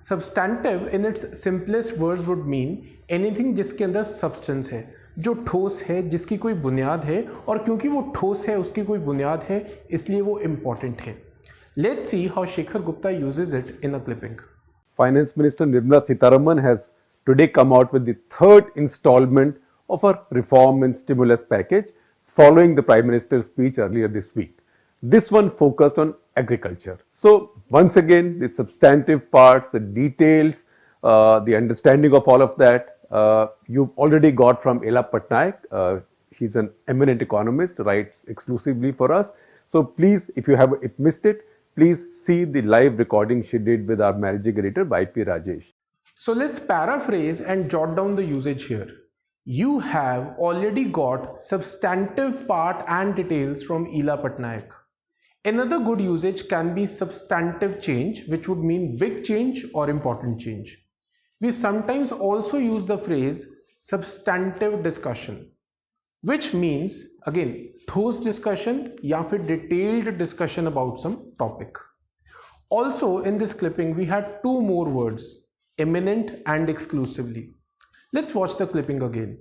Substantive in its simplest words would mean anything जिसके अंदर substance है, जो ठोस है, जिसकी कोई बुनियाद है, और क्योंकि वो ठोस है, उसकी कोई बुनियाद है, इसलिए वो important है. Let's see how Shekhar Gupta uses it in a clipping. Finance Minister Nirmala Sitharaman has today come out with the third installment of her reform and stimulus package following the Prime Minister's speech earlier this week. This one focused on agriculture. So once again, the substantive parts, the details, the understanding of all of that, you've already got from Ela Patnaik. She's an eminent economist, writes exclusively for us. So please, if missed it, please see the live recording she did with our managing editor, YP Rajesh. So let's paraphrase and jot down the usage here. You have already got substantive part and details from Ela Patnaik. Another good usage can be substantive change, which would mean big change or important change. We sometimes also use the phrase substantive discussion, which means again ठोस discussion या फिर detailed discussion about some topic. Also in this clipping we had two more words, eminent and exclusively. Let's watch the clipping again.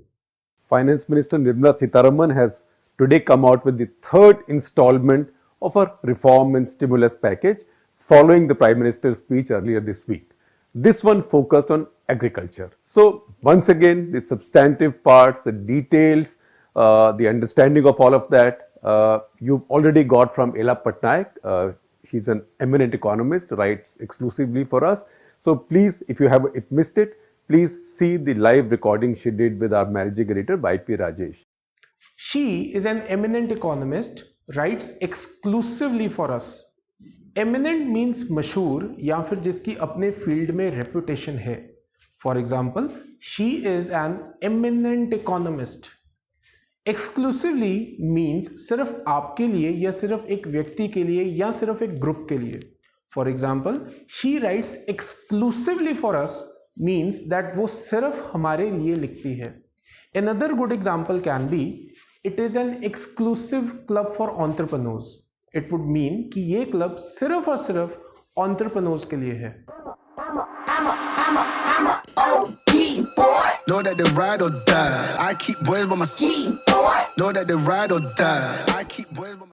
Finance Minister Nirmala Sitharaman has today come out with the third installment of her reform and stimulus package following the Prime Minister's speech earlier this week. This one focused on agriculture. So once again, the substantive parts, the details, the understanding of all of that, you've already got from Ela Patnaik. She's an eminent economist, writes exclusively for us. So please, if missed it, please see the live recording she did with our managing editor, YP Rajesh. She is an eminent economist, writes exclusively for us. Eminent means मशहूर या फिर जिसकी अपने field में reputation है. For example, she is an eminent economist. Exclusively means सिर्फ आपके लिए या सिर्फ एक व्यक्ति के लिए या सिर्फ एक ग्रुप के लिए. For example, she writes exclusively for us means that वो सिर्फ हमारे लिए लिखती है. Another good example can be, it is an exclusive club for entrepreneurs. It would mean कि ये क्लब सिर्फ और सिर्फ entrepreneurs के लिए है. Know that they ride or die. I keep boys by my side. Know that they ride or die. I keep